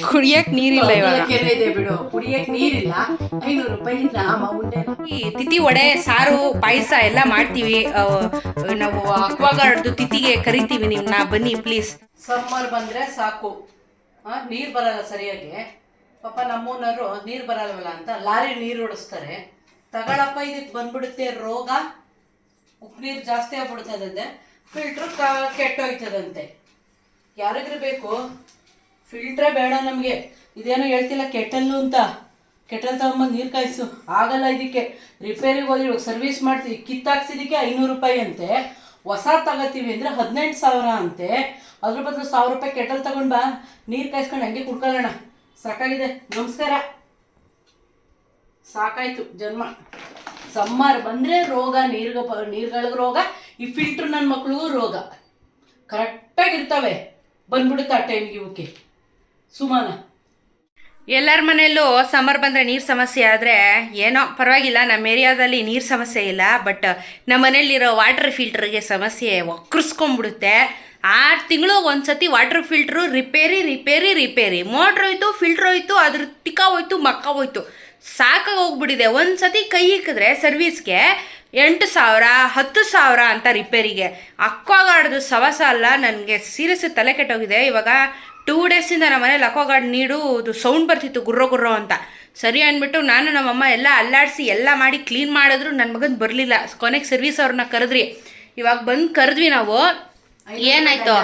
ಕುಡಿಯಕ್ ನೀರಿಲ್ಲ ಇವಾಗ. ಕೆರೆ ಇದೆ ಬಿಡು, ಕುಡಿಯಕ್ ನೀರಿಲ್ಲ. 500 ರೂಪಾಯಿ ಉಂಡೆ. ಈ ತಿಥಿ ವಡೆ ಸಾರು ಪಾಯಸ ಎಲ್ಲ ಮಾಡ್ತೀವಿ ನಾವು. ಅಕ್ವಾಗಾರ್ಡ್ದು ತಿಥಿಗೆ ಕರಿತೀವಿ ನಿಮ್ನ, ಬನ್ನಿ ಪ್ಲೀಸ್. ಸಮ್ಮರ್ ಬಂದ್ರೆ ಸಾಕು, ನೀರ್ ಬರಲ್ಲ ಸರಿಯಾಗಿ. ಪಾಪ ನಮ್ಮೂನವರು ನೀರ್ ಬರಲ್ವಲ್ಲ ಅಂತ ಲಾರಿ ನೀರು ಓಡಿಸ್ತಾರೆ. ತಗೊಳಪ್ಪ ಇದಕ್ಕೆ ಬಂದ್ಬಿಡುತ್ತೆ ರೋಗ, ಉಪ್ಪು ನೀರು ಜಾಸ್ತಿ ಆಗ್ಬಿಡ್ತದಂತೆ, ಫಿಲ್ಟ್ರ್ ಕೆಟ್ಟೋಯ್ತದಂತೆ. ಯಾರಿಗ್ರಿ ಬೇಕು ಫಿಲ್ಟ್ರೇ ಬೇಡ ನಮಗೆ. ಇದೇನೋ ಹೇಳ್ತಿಲ್ಲ ಕೆಟಲ್ಲು ಅಂತ, ಕೆಟಲ್ ತಗೊಂಬಂದು ನೀರು ಕಾಯಿಸು, ಆಗಲ್ಲ. ಇದಕ್ಕೆ ರಿಪೇರಿಗೆ ಹೋಗಿ ಇವಾಗ ಸರ್ವಿಸ್ ಮಾಡ್ತೀವಿ, ಕಿತ್ತಾಕ್ಸಿದಕ್ಕೆ 500 ರೂಪಾಯಿ ಅಂತೆ. ಹೊಸ ತಗೋತೀವಿ ಅಂದರೆ 18,000 ಅಂತೆ. ಅದ್ರ ಬದಲು 1,000 ರೂಪಾಯಿ ಕೆಟಲ್ ತಗೊಂಡು ಬಾ, ನೀರು ಕಾಯಿಸ್ಕೊಂಡು ಹಂಗೆ ಕುಡ್ಕೊಳ್ಳೋಣ. ಸಾಕಾಗಿದೆ, ನಮಸ್ಕಾರ, ಸಾಕಾಯ್ತು ಜನ್ಮ. ಸಮ್ಮರ್ ಬಂದರೆ ರೋಗ, ನೀರುಗಳಿಗೆ ರೋಗ, ಈ ಫಿಲ್ಟ್ರ್ ನನ್ನ ಮಕ್ಳಿಗೂ ರೋಗ. ಕರೆಕ್ಟಾಗಿರ್ತವೆ, ಬಂದ್ಬಿಡುತ್ತೆ ಆ ಟೈಮ್ಗೆ ಇವಕ್ಕೆ. ಸುಮಾನ ಎಲ್ಲರ ಮನೆಯಲ್ಲೂ ಸಮ್ಮರ್ ಬಂದರೆ ನೀರು ಸಮಸ್ಯೆ ಆದರೆ ಏನೋ ಪರವಾಗಿಲ್ಲ, ನಮ್ಮ ಏರಿಯಾದಲ್ಲಿ ನೀರು ಸಮಸ್ಯೆ ಇಲ್ಲ. ಬಟ್ ನಮ್ಮ ಮನೇಲಿರೋ ವಾಟರ್ ಫಿಲ್ಟ್ರಿಗೆ ಸಮಸ್ಯೆ ಒಕ್ಕರ್ಸ್ಕೊಂಡ್ಬಿಡುತ್ತೆ. 6 ತಿಂಗಳು ಒಂದ್ಸತಿ ವಾಟರ್ ಫಿಲ್ಟ್ರು ರಿಪೇರಿ. ಮೋಟ್ರ್ ಹೋಯ್ತು, ಫಿಲ್ಟ್ರ್ ಹೋಯ್ತು, ಅದ್ರ ಟಿಕ್ಕ ಹೋಯ್ತು, ಮಕ್ಕ ಹೋಯ್ತು, ಸಾಕಾಗಿ ಹೋಗ್ಬಿಟ್ಟಿದೆ. ಒಂದು ಸತಿ ಕೈ ಇಕ್ಕಿದ್ರೆ ಸರ್ವಿಸ್ಗೆ 8,000 10,000 ಅಂತ ರಿಪೇರಿಗೆ. ಅಕ್ವಾಗಾರ್ಡ್ದು ಸವಸ ಅಲ್ಲ, ನನಗೆ ಸೀರಿಯಸ್ ತಲೆ ಕೆಟ್ಟೋಗಿದೆ. ಇವಾಗ 2 ಡೇಸಿಂದ ನಮ್ಮ ಮನೇಲಿ ಅಕ್ವಾಗಾರ್ಡ್ ನೀರು ಸೌಂಡ್ ಬರ್ತಿತ್ತು, ಗುರ್ರೋ ಅಂತ. ಸರಿ ಅಂದ್ಬಿಟ್ಟು ನಾನು ನಮ್ಮಮ್ಮ ಎಲ್ಲ ಅಲ್ಲಾಡಿಸಿ ಎಲ್ಲ ಮಾಡಿ ಕ್ಲೀನ್ ಮಾಡಿದ್ರು ನನ್ನ ಮಗನ ಬರಲಿಲ್ಲ. ಕೊನೆಗೆ ಸರ್ವಿಸ್ ಅವ್ರನ್ನ ಕರೆದ್ರಿ. ಇವಾಗ ಬಂದು ಕರೆದ್ವಿ ನಾವು. ಏನಾಯ್ತು?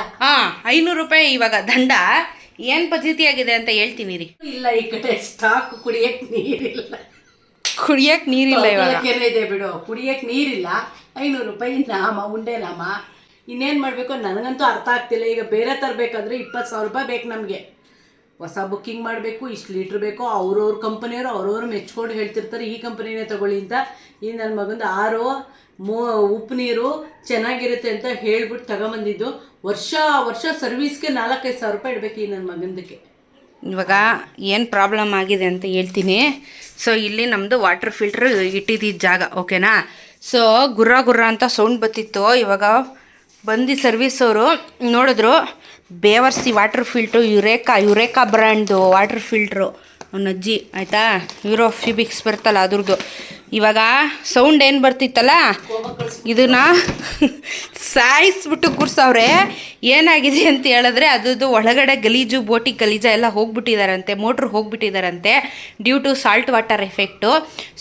500 ರೂಪಾಯಿ ಇವಾಗ ದಂಡ. ಏನು ಪದ್ಧತಿ ಆಗಿದೆ ಅಂತ ಹೇಳ್ತೀನಿ ರೀ. ಇಲ್ಲ, ಈ ಕಡೆ ಸ್ಟಾಕ್ ಕುಡಿಯಕ್ಕೆ ನೀರಿಲ್ಲ ಇವಾಗ. ಕೆರೆ ಇದೆ ಬಿಡು, ಕುಡಿಯಕ್ಕೆ ನೀರಿಲ್ಲ. 500 ರೂಪಾಯಿ ಉಂಡೆ ನಾಮ. ಇನ್ನೇನು ಮಾಡಬೇಕು ನನಗಂತೂ ಅರ್ಥ ಆಗ್ತಿಲ್ಲ. ಈಗ ಬೇರೆ ತರಬೇಕಾದ್ರೆ 20,000 ರೂಪಾಯಿ ಬೇಕು ನಮಗೆ. ಹೊಸ ಬುಕ್ಕಿಂಗ್ ಮಾಡಬೇಕು, ಇಷ್ಟು ಲೀಟ್ರ್ ಬೇಕು. ಅವ್ರವ್ರ ಕಂಪನಿಯವರು ಅವ್ರವ್ರು ಮೆಚ್ಕೊಂಡು ಹೇಳ್ತಿರ್ತಾರೆ ಈ ಕಂಪನಿನೇ ತಗೊಳ್ಳಿ ಅಂತ. ಈ ನನ್ನ ಮಗಂದು ಉಪ್ಪು ನೀರು ಚೆನ್ನಾಗಿರುತ್ತೆ ಅಂತ ಹೇಳ್ಬಿಟ್ಟು ತಗೊಂಬಂದಿದ್ದು. ವರ್ಷ ಸರ್ವಿಸ್ಗೆ 4-5 ಸಾವಿರ ರೂಪಾಯಿ ಇಡಬೇಕು ಈ ನನ್ನ ಮಗಂದಕ್ಕೆ. ಇವಾಗ ಏನು ಪ್ರಾಬ್ಲಮ್ ಆಗಿದೆ ಅಂತ ಹೇಳ್ತೀನಿ. ಸೊ ಇಲ್ಲಿ ನಮ್ಮದು ವಾಟರ್ ಫಿಲ್ಟ್ರ್ ಇಟ್ಟಿದ್ದಿದ್ದ ಜಾಗ, ಓಕೆನಾ? ಸೊ ಗುರ್ರ ಅಂತ ಸೌಂಡ್ ಬರ್ತಿತ್ತು. ಇವಾಗ ಬಂದು ಸರ್ವಿಸ್ ಅವರು ನೋಡಿದ್ರು, ಬೇವರ್ಸಿ ವಾಟರ್ ಫಿಲ್ಟ್ರು, ಯುರೇಕಾ ಬ್ರ್ಯಾಂಡ್ದು ವಾಟರ್ ಫಿಲ್ಟ್ರು ಅಜ್ಜಿ, ಆಯಿತಾ? ಯೂರೋಫಿಬಿಕ್ಸ್ ಬರ್ತಲ್ಲ ಅದ್ರದ್ದು. ಇವಾಗ ಸೌಂಡ್ ಏನು ಬರ್ತಿತ್ತಲ್ಲ, ಇದನ್ನು ಸಾಯಿಸ್ಬಿಟ್ಟು ಕೂರ್ಸವ್ರೆ. ಏನಾಗಿದೆ ಅಂತ ಹೇಳಿದ್ರೆ ಅದ್ರದ್ದು ಒಳಗಡೆ ಗಲೀಜು, ಬೋಟಿ ಗಲೀಜ ಎಲ್ಲ ಹೋಗ್ಬಿಟ್ಟಿದಾರಂತೆ, ಮೋಟ್ರ್ ಹೋಗ್ಬಿಟ್ಟಿದಾರಂತೆ due to salt water effect.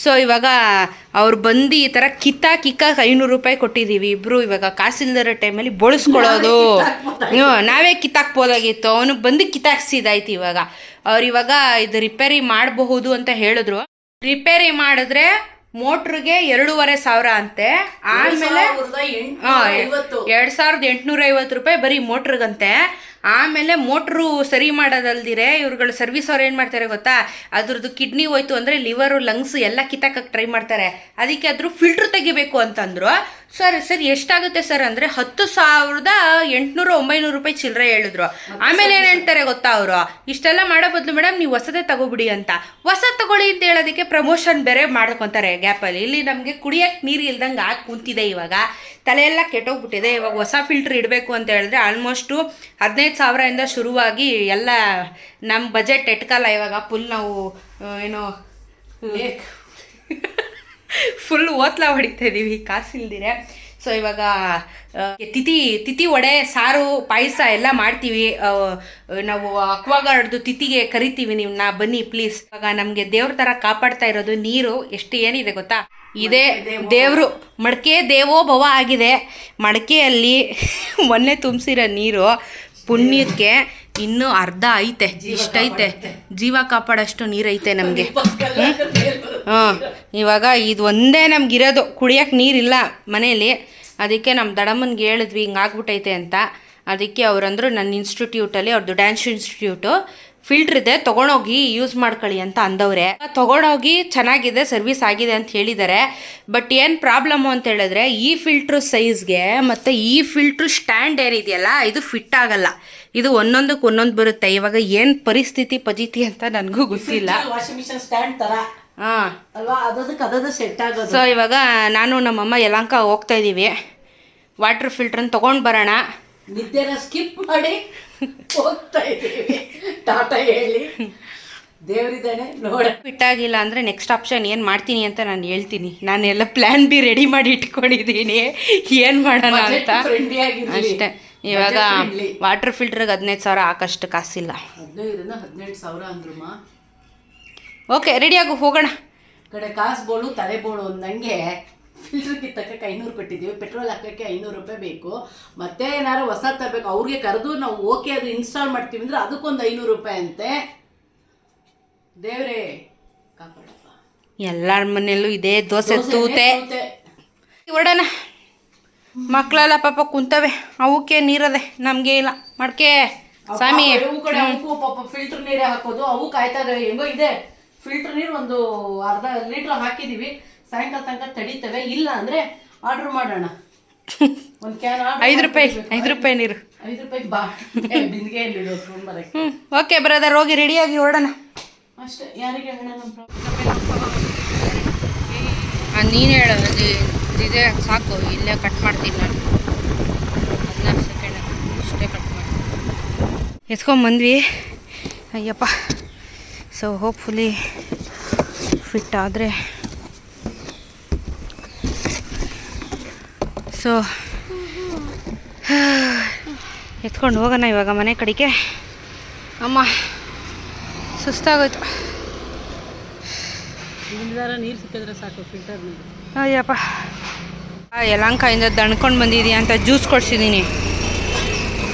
So ಇವಾಗ ಅವ್ರು ಬಂದು ಈ ಥರ ಕಿಕ್ಕಾಕ 500 ರೂಪಾಯಿ ಕೊಟ್ಟಿದ್ದೀವಿ ಇಬ್ಬರು. ಇವಾಗ ಕಾಸಿಲ್ದಿರೋ ಟೈಮಲ್ಲಿ ಬೋಳಿಸ್ಕೊಳ್ಳೋದು, ನಾವೇ ಕಿತ್ತಾಕ್ಬೋದಾಗಿತ್ತು. ಅವನು ಬಂದು ಕಿತ್ತಾಕ್ಸಿದಾಯ್ತು. ಇವಾಗ ಇವಾಗ ಇದು ರಿಪೇರಿ ಮಾಡಬಹುದು ಅಂತ ಹೇಳಿದ್ರು. ರಿಪೇರಿ ಮಾಡಿದ್ರೆ ಮೋಟ್ರಿಗೆ 2,500 ಅಂತೆ. ಆಮೇಲೆ 2,850 ರೂಪಾಯಿ ಬರೀ ಮೋಟ್ರಿಗಂತೆ. ಆಮೇಲೆ ಮೋಟ್ರು ಸರಿ ಮಾಡೋದಲ್ದಿರೆ ಇವ್ರುಗಳು ಸರ್ವಿಸ್ ಅವ್ರು ಏನು ಮಾಡ್ತಾರೆ ಗೊತ್ತಾ, ಅದ್ರದ್ದು ಕಿಡ್ನಿ ಹೋಯ್ತು ಅಂದರೆ ಲಿವರು, ಲಂಗ್ಸ್ ಎಲ್ಲ ಕಿತ್ತಾಕಕ್ಕೆ ಟ್ರೈ ಮಾಡ್ತಾರೆ. ಅದಕ್ಕೆ ಅದ್ರ ಫಿಲ್ಟ್ರ್ ತೆಗಿಬೇಕು ಅಂತಂದರು. ಸರ್ ಎಷ್ಟಾಗುತ್ತೆ ಸರ್ ಅಂದರೆ 10,800-900 ರೂಪಾಯಿ ಚಿಲ್ಲರೆ ಹೇಳಿದ್ರು. ಆಮೇಲೆ ಏನು ಹೇಳ್ತಾರೆ ಗೊತ್ತಾ ಅವರು, ಇಷ್ಟೆಲ್ಲ ಮಾಡೋ ಬದಲು ಮೇಡಮ್ ನೀವು ಹೊಸದೇ ತಗೋಬಿಡಿ ಅಂತ. ಹೊಸ ತಗೊಳ್ಳಿ ಅಂತ ಹೇಳೋದಕ್ಕೆ ಪ್ರಮೋಷನ್ ಬೇರೆ ಮಾಡ್ಕೊತಾರೆ ಗ್ಯಾಪಲ್ಲಿ. ಇಲ್ಲಿ ನಮಗೆ ಕುಡಿಯೋಕ್ಕೆ ನೀರು ಇಲ್ದಂಗೆ ಆಗಿ ಕುಂತಿದೆ. ಇವಾಗ ತಲೆಯೆಲ್ಲ ಕೆಟ್ಟೋಗ್ಬಿಟ್ಟಿದೆ. ಇವಾಗ ಹೊಸ ಫಿಲ್ಟ್ರ್ ಇಡಬೇಕು ಅಂತ ಹೇಳಿದ್ರೆ ಆಲ್ಮೋಸ್ಟು 15,000 ಶುರುವಾಗಿ ಎಲ್ಲ ನಮ್ಮ ಬಜೆಟ್ ಎಟ್ಕಲ್ಲ. ಇವಾಗ ಫುಲ್ ನಾವು ಏನೋ ಫುಲ್ ಓತ್ಲ ಹೊಡಿತಾ ಇದ್ದೀವಿ ಕಾಸಿಲ್ದಿರೆ. ಸೊ ಇವಾಗ ತಿಥಿ ವಡೆ ಸಾರು ಪಾಯಸ ಎಲ್ಲ ಮಾಡ್ತೀವಿ ನಾವು. ಅಕ್ವಾಗಾರ್ಡ್ದು ತಿಥಿಗೆ ಕರಿತೀವಿ ನಿಮ್ಮನ್ನ, ಬನ್ನಿ ಪ್ಲೀಸ್. ಇವಾಗ ನಮಗೆ ದೇವ್ರ ಥರ ಕಾಪಾಡ್ತಾ ಇರೋದು ನೀರು. ಎಷ್ಟು ಏನಿದೆ ಗೊತ್ತಾ, ಇದೇ ದೇವರು ಮಡಕೆ ದೇವೋ ಭವ ಆಗಿದೆ. ಮಡಕೆಯಲ್ಲಿ ಮೊನ್ನೆ ತುಂಬಿಸಿರೋ ನೀರು ಪುಣ್ಯಕ್ಕೆ ಇನ್ನೂ ಅರ್ಧ ಐತೆ, ಇಷ್ಟೈತೆ. ಜೀವ ಕಾಪಾಡೋಷ್ಟು ನೀರೈತೆ ನಮಗೆ. ಇವಾಗ ಇದು ಒಂದೇ ನಮಗಿರೋದು, ಕುಡಿಯೋಕ್ಕೆ ನೀರಿಲ್ಲ ಮನೇಲಿ. ಅದಕ್ಕೆ ನಮ್ಮ ದಡಮ್ಮನಿಗೆ ಹೇಳಿದ್ವಿ ಹಿಂಗಾಗ್ಬಿಟ್ಟೈತೆ ಅಂತ. ಅದಕ್ಕೆ ಅವರಂದರು ನನ್ನ ಇನ್ಸ್ಟಿಟ್ಯೂಟಲ್ಲಿ, ಅವ್ರದ್ದು ಡ್ಯಾನ್ಸ್ ಇನ್ಸ್ಟಿಟ್ಯೂಟು, ಫಿಲ್ಟ್ರ್ ಇದೆ ತೊಗೊಂಡೋಗಿ ಯೂಸ್ ಮಾಡ್ಕೊಳ್ಳಿ ಅಂತ ಅಂದವ್ರೆ. ತೊಗೊಂಡೋಗಿ ಚೆನ್ನಾಗಿದೆ, ಸರ್ವಿಸ್ ಆಗಿದೆ ಅಂತ ಹೇಳಿದ್ದಾರೆ. ಬಟ್ ಏನು ಪ್ರಾಬ್ಲಮ್ಮು ಅಂತ ಹೇಳಿದ್ರೆ ಈ ಫಿಲ್ಟ್ರ್ ಸೈಜ್ಗೆ ಮತ್ತು ಈ ಫಿಲ್ಟ್ರ್ ಸ್ಟ್ಯಾಂಡ್ ಏನಿದೆಯಲ್ಲ ಇದು ಫಿಟ್ ಆಗಲ್ಲ. ಇದು ಒಂದೊಂದಕ್ಕೆ ಒಂದೊಂದು ಬರುತ್ತೆ. ಇವಾಗ ಏನು ಪರಿಸ್ಥಿತಿ ಅಂತ ನನಗೂ ಗೊತ್ತಿಲ್ಲ. ವಾಷಿಂಗ್ ಮಿಷನ್ ಸ್ಟ್ಯಾಂಡ್ ಥರ ಅಲ್ವಾ, ಅದಕ್ಕೆ ಸೆಟ್ ಆಗೋದು. ಸೊ ಇವಾಗ ನಾನು ನಮ್ಮಮ್ಮ ಯಲಹಂಕ ಹೋಗ್ತಾ ಇದ್ದೀವಿ. ವಾಟರ್ ಫಿಲ್ಟ್ರನ್ನ ತೊಗೊಂಡು ಬರೋಣ. ನಿದ್ದೆನ ಸ್ಕಿಪ್ ಮಾಡಿ ಹೋಗ್ತಾ ಇದ್ದೀವಿ ಟಾಟಾ ಹೇಳಿ. ದೇವರಿದ್ದಾನೆ ನೋಡ. ಬಿಟ್ಟಾಗಿಲ್ಲ ಅಂದರೆ ನೆಕ್ಸ್ಟ್ ಆಪ್ಷನ್ ಏನು ಮಾಡ್ತೀನಿ ಅಂತ ನಾನು ಹೇಳ್ತೀನಿ. ನಾನೆಲ್ಲ ಪ್ಲ್ಯಾನ್ ಬಿ ರೆಡಿ ಮಾಡಿ ಇಟ್ಕೊಂಡಿದ್ದೀನಿ ಏನು ಮಾಡೋಣ ಅಂತ ಅಷ್ಟೇ. ಇವಾಗ ವಾಟರ್ ಫಿಲ್ಟ್ರಿಗೆ 15,000 ಹಾಕಷ್ಟು ಕಾಸಿಲ್ಲ. 15,000 ಅಂದ್ರಮ್ಮ. ಓಕೆ ರೆಡಿಯಾಗು ಹೋಗೋಣ. ಕಡೆ ಕಾಸು ಬೋಳು ತಲೆ ಬೋಳು ಅಂದಂಗೆ ಫಿಲ್ಟರ್ ಕಿತ್ತಕ್ಕೆ 500 ಕೊಟ್ಟಿದ್ದೀವಿ. ಪೆಟ್ರೋಲ್ ಹಾಕೋಕ್ಕೆ 500 ರೂಪಾಯಿ ಬೇಕು. ಮತ್ತೆ ಏನಾದ್ರು ಹೊಸ ತರಬೇಕು ಅವ್ರಿಗೆ ಕರೆದು ನಾವು ಓಕೆ ಅದು ಇನ್ಸ್ಟಾಲ್ ಮಾಡ್ತೀವಿ ಅಂದರೆ ಅದಕ್ಕೊಂದು 500 ರೂಪಾಯಿ ಅಂತೆ. ದೇವ್ರೇ ಕಾಪಾಡಪ್ಪ. ಎಲ್ಲರ ಮನೆಯಲ್ಲೂ ಇದೇ ದೋಸೆ ತೂತೆ. ಹೊರಡೋಣ. ಮಕ್ಕಳೆಲ್ಲ ಪಾಪ ಕುಂತವೆ, ಅವಕ್ಕೆ ನೀರದೆ, ನಮಗೆ ಇಲ್ಲ. ಮಡ್ಕೆ ಸ್ವಾಮಿ ಪಾಪ ಫಿಲ್ಟರ್ ನೀರೇ ಹಾಕೋದು. ಅವು ಕಾಯ್ತಾ ಇದಾವೆ. ಹೆಂಗೋ ಇದೆ ಫಿಲ್ಟರ್ ನೀರು ಒಂದು ಅರ್ಧ ಲೀಟ್ರ್ ಹಾಕಿದೀವಿ. ಸಾಯಂಕಾಲ ತನಕ ತಡೀತವೆ. ಇಲ್ಲ ಅಂದ್ರೆ ಆರ್ಡರ್ ಮಾಡೋಣ. ಒಂದು ಕ್ಯಾನ್ 5 ರೂಪಾಯಿ ನೀರು. 5 ರೂಪಾಯಿ ಬಾ ಬಿಂದಿಗೆ ಎಲ್ಲಿದೆ ಬರಕ್ಕೆ. ಓಕೆ ಬ್ರದರ್, ಹೋಗಿ ರೆಡಿಯಾಗಿ ಹೊರಡೋಣ ಅಷ್ಟೇ. ಯಾರಿಗೆ ಹೇಳೋಣ? ನೀನು ಹೇಳು. ಇದೆ ಸಾಕು, ಇಲ್ಲೇ ಕಟ್ ಮಾಡ್ತೀನಿ ನಾನು. 14 ಸೆಕೆಂಡ್ ಇಷ್ಟೇ ಕಟ್ ಮಾಡಿ ಎತ್ಕೊಂಬಂದ್ವಿ. ಅಯ್ಯಪ್ಪ. ಸೊ ಹೋಪ್ಫುಲಿ ಫಿಟ್ ಆದರೆ ಸೊ ಎತ್ಕೊಂಡು ಹೋಗೋಣ ಇವಾಗ ಮನೆ ಕಡೆಗೆ. ಅಮ್ಮ ಸುಸ್ತಾಗೋಯ್ತು. ನೀರು ಸಿಕ್ಕಿದ್ರೆ ಸಾಕು ಫಿಲ್ಟರ್ ನೀರು. ಅಯ್ಯಪ್ಪ. ಯಲಹಂಕದಿಂದ ದಣ್ಕೊಂಡು ಬಂದಿದ್ದೀಯ ಅಂತ ಜ್ಯೂಸ್ ಕೊಡ್ಸಿದ್ದೀನಿ.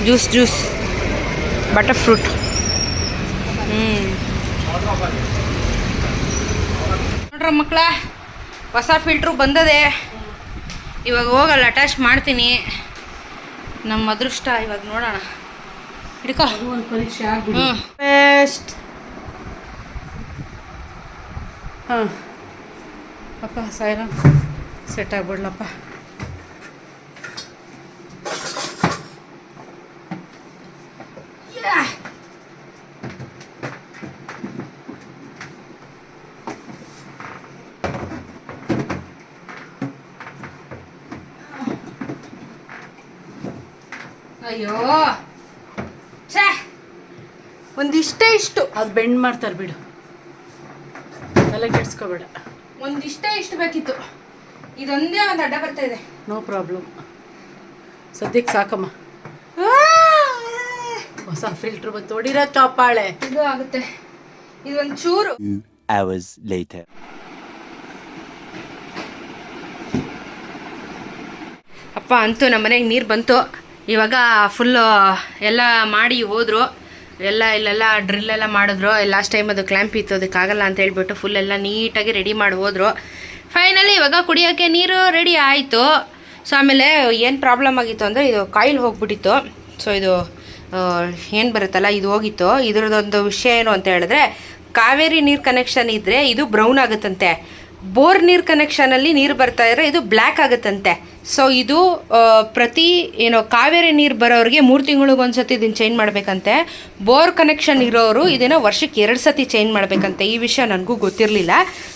Juice butter fruit. ನೋಡ್ರ ಮಕ್ಕಳ, ಹೊಸ ಫಿಲ್ಟ್ರು ಬಂದದೆ. ಇವಾಗ ಹೋಗಲ್ಲ ಅಟ್ಯಾಚ್ ಮಾಡ್ತೀನಿ. ನಮ್ಮ ಅದೃಷ್ಟ ಇವಾಗ ನೋಡೋಣ. ಹಿಡ್ಕೊ. ಒಂದು ಪರೀಕ್ಷೆ ಆಗ್ಬಿಡಿ. ಬೆಸ್ಟ್. ಹಾಂ ಅಪ್ಪ ಸಾಯಿರಾಮ್ ಸೆಟ್ ಆಗ್ಬಿಡ್ಲಪ್ಪ. ಅಯ್ಯೋ ಛೇ, ಒಂದಿಷ್ಟೇ ಇಷ್ಟು ಅದು ಬೆಂಡ್ ಮಾಡ್ತಾರೆ ಬಿಡು, ತಲೆ ಕೆಡ್ಸ್ಕೊಬೇಡ. ಒಂದಿಷ್ಟೇ ಇಷ್ಟು ಬೇಕಿತ್ತು. ಇದೊಂದೇ ಒಂದು ಅಡ್ಡ ಬರ್ತಾ ಇದೆ. ನೋ ಪ್ರಾಬ್ಲಮ್, ಸದ್ಯಕ್ಕೆ ಸಾಕಮ್ಮ. ಹೊಸ ಫಿಲ್ಟರ್ ಬಂತು, ಹೊಡಿರೋ ಚಾಪಾಳೆ. ಇದು ಆಗುತ್ತೆ. ಇದೊಂದು ಚೂರು. 2 hours later. ಅಪ್ಪ ಅಂತೂ ನಮ್ಮ ಮನೆಗೆ ನೀರು ಬಂತು. ಇವಾಗ ಫುಲ್ಲು ಎಲ್ಲ ಮಾಡಿ ಹೋದರು. ಇಲ್ಲೆಲ್ಲ ಡ್ರಿಲ್ಲೆಲ್ಲ ಮಾಡಿದ್ರು. ಲಾಸ್ಟ್ ಟೈಮ್ ಅದು ಕ್ಲ್ಯಾಂಪ್ ಇತ್ತು, ಅದಕ್ಕಾಗಲ್ಲ ಅಂತ ಹೇಳ್ಬಿಟ್ಟು ಫುಲ್ ಎಲ್ಲ ನೀಟಾಗಿ ರೆಡಿ ಮಾಡಿ ಹೋದರು. ಫೈನಲಿ ಇವಾಗ ಕುಡಿಯೋಕ್ಕೆ ನೀರು ರೆಡಿ ಆಯಿತು. ಸೊ ಆಮೇಲೆ ಏನು ಪ್ರಾಬ್ಲಮ್ ಆಗಿತ್ತು ಅಂದರೆ ಇದು ಕಾಯಿಲ್ ಹೋಗ್ಬಿಟ್ಟಿತ್ತು. ಸೊ ಇದು ಏನು ಬರುತ್ತಲ್ಲ ಇದು ಹೋಗಿತ್ತು. ಇದರದೊಂದು ವಿಷಯ ಏನು ಅಂತ ಹೇಳಿದ್ರೆ, ಕಾವೇರಿ ನೀರು ಕನೆಕ್ಷನ್ ಇದ್ದರೆ ಇದು ಬ್ರೌನ್ ಆಗುತ್ತಂತೆ. ಬೋರ್ ನೀರು ಕನೆಕ್ಷನಲ್ಲಿ ನೀರು ಬರ್ತಾ ಇದ್ರೆ ಇದು ಬ್ಲ್ಯಾಕ್ ಆಗುತ್ತಂತೆ. ಸೊ ಇದು ಪ್ರತಿ ಕಾವೇರಿ ನೀರು ಬರೋರಿಗೆ 3 ತಿಂಗಳಿಗೊಂದ್ಸತಿ ಇದನ್ನು ಚೇಂಜ್ ಮಾಡಬೇಕಂತೆ. ಬೋರ್ ಕನೆಕ್ಷನ್ ಇರೋರು ಇದನ್ನು ವರ್ಷಕ್ಕೆ 2 ಸತಿ ಚೇಂಜ್ ಮಾಡಬೇಕಂತೆ. ಈ ವಿಷಯ ನನಗೂ ಗೊತ್ತಿರಲಿಲ್ಲ.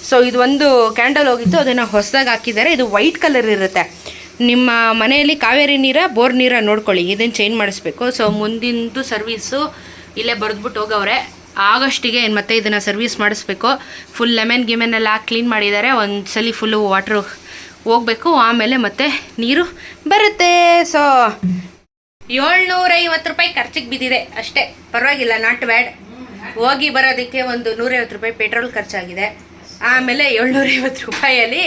ಸೊ ಇದು ಒಂದು ಕ್ಯಾಂಡಲ್ ಹೋಗಿತ್ತು, ಅದನ್ನು ಹೊಸದಾಗಿ ಹಾಕಿದ್ದಾರೆ. ಇದು ವೈಟ್ ಕಲರ್ ಇರುತ್ತೆ. ನಿಮ್ಮ ಮನೆಯಲ್ಲಿ ಕಾವೇರಿ ನೀರ ಬೋರ್ ನೀರ ನೋಡ್ಕೊಳ್ಳಿ, ಇದನ್ನು ಚೇಂಜ್ ಮಾಡಿಸ್ಬೇಕು. ಸೊ ಮುಂದಿಂದು ಸರ್ವೀಸು ಇಲ್ಲೇ ಬರೆದ್ಬಿಟ್ಟು ಹೋಗವ್ರೆ. ಆಗಸ್ಟಿಗೆ ಮತ್ತೆ ಇದನ್ನು ಸರ್ವಿಸ್ ಮಾಡಿಸ್ಬೇಕು. ಫುಲ್ ಲೆಮನ್ ಗಿಮೆನೆಲ್ಲ ಕ್ಲೀನ್ ಮಾಡಿದ್ದಾರೆ. ಒಂದು ಸಲ ಫುಲ್ಲು ವಾಟ್ರು ಹೋಗಬೇಕು, ಆಮೇಲೆ ಮತ್ತೆ ನೀರು ಬರುತ್ತೆ. ಸೊ 750 ರೂಪಾಯಿ ಖರ್ಚಿಗೆ ಬಿದ್ದಿದೆ ಅಷ್ಟೇ, ಪರವಾಗಿಲ್ಲ, ನಾಟ್ ಬ್ಯಾಡ್. ಹೋಗಿ ಬರೋದಕ್ಕೆ ಒಂದು 150 ರೂಪಾಯಿ ಪೆಟ್ರೋಲ್ ಖರ್ಚಾಗಿದೆ. ಆಮೇಲೆ 750 ರೂಪಾಯಲ್ಲಿ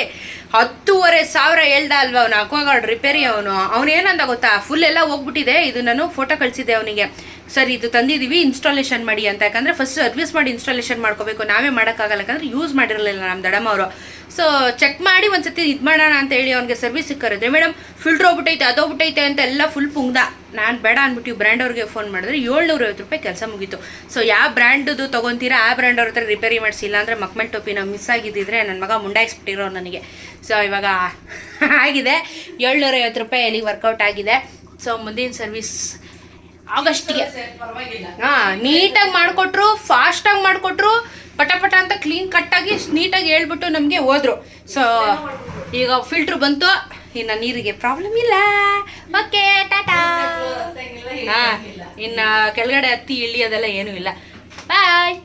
10,500 ಹೇಳ್ದ ಅಲ್ವ ಅವನು ಅಕ್ವಾಗಾರ್ಡ್ ರಿಪೇರಿ. ಅವನೇನಂದ ಗೊತ್ತಾ, ಫುಲ್ ಎಲ್ಲ ಹೋಗ್ಬಿಟ್ಟಿದೆ. ಇದು ನಾನು ಫೋಟೋ ಕಳಿಸಿದ್ದೆ ಅವನಿಗೆ. ಸರ್ ಇದು ತಂದಿದ್ದೀವಿ, ಇನ್ಸ್ಟಾಲೇಷನ್ ಮಾಡಿ ಅಂತ. ಯಾಕಂದರೆ ಫಸ್ಟ್ ಸರ್ವಿಸ್ ಮಾಡಿ ಇನ್ಸ್ಟಾಲೇಷನ್ ಮಾಡ್ಕೋಬೇಕು, ನಾವೇ ಮಾಡೋಕ್ಕಾಗಲ್ಲ. ಯಾಕಂದರೆ ಯೂಸ್ ಮಾಡಿರಲಿಲ್ಲ ನಮ್ಮ ದಡಮ್ಮ ಅವರು. ಸೊ ಚೆಕ್ ಮಾಡಿ ಒಂದು ಸತಿ ಇದು ಮಾಡೋಣ ಅಂತ ಹೇಳಿ ಅವ್ನಿಗೆ ಸರ್ವಿಸ್ ಸಿಕ್ಕರಿದ್ರೆ, ಮೇಡಮ್ ಫಿಲ್ಟ್ರ್ ಹೋಗ್ಬಿಟ್ಟೈತೆ, ಅದೋಗ್ಬಿಟ್ಟೈತೆ ಅಂತ ಎಲ್ಲ ಫುಲ್ ಪುಂಗ್ದ. ನಾನು ಬೇಡ ಅಂದ್ಬಿಟ್ಟು ಬ್ರ್ಯಾಂಡ್ ಅವ್ರಿಗೆ ಫೋನ್ ಮಾಡಿದ್ರೆ 750 ರೂಪಾಯಿ ಕೆಲಸ ಮುಗೀತು. ಸೊ ಯಾವ ಬ್ರ್ಯಾಂಡ್ದು ತೊಗೊತೀರಾ ಆ ಬ್ರ್ಯಾಂಡ್ ಅವ್ರ ಹತ್ರ ರಿಪೇರಿ ಮಾಡಿಸಿಲ್ಲ ಅಂದರೆ ಮಕ್ಮೇಲ್ ಟೋಪಿ ನಾವು ಮಿಸ್ ಆಗಿದ್ದಿದ್ರೆ ನನ್ನ ಮಗ ಮುಂಡಾಯಿಸ್ಬಿಟ್ಟಿರೋ ನನಗೆ. ಸೊ ಇವಾಗ ಆಗಿದೆ 750 ರೂಪಾಯಿ ಅಲ್ಲಿ ವರ್ಕೌಟ್ ಆಗಿದೆ. ಸೊ ಮುಂದಿನ ಸರ್ವಿಸ್ ಆಗಸ್ಟ್ಗೆ. ಹಾಂ, ನೀಟಾಗಿ ಮಾಡಿಕೊಟ್ರು, ಫಾಸ್ಟಾಗಿ ಮಾಡಿಕೊಟ್ರು, ಪಟ ಅಂತ ಕ್ಲೀನ್ ಕಟ್ಟಾಗಿ ನೀಟಾಗಿ ಹೇಳ್ಬಿಟ್ಟು ನಮಗೆ ಹೋದರು. ಸೊ ಈಗ ಫಿಲ್ಟ್ರ್ ಬಂತು, ಇನ್ನು ನೀರಿಗೆ ಪ್ರಾಬ್ಲಮ್ ಇಲ್ಲ. ಓಕೆ ಟಾಟಾ. ಹಾಂ ಇನ್ನು ಕೆಳಗಡೆ ಹತ್ತಿ ಇಳಿಯೋದೆಲ್ಲ ಏನೂ ಇಲ್ಲ. ಬಾಯ್.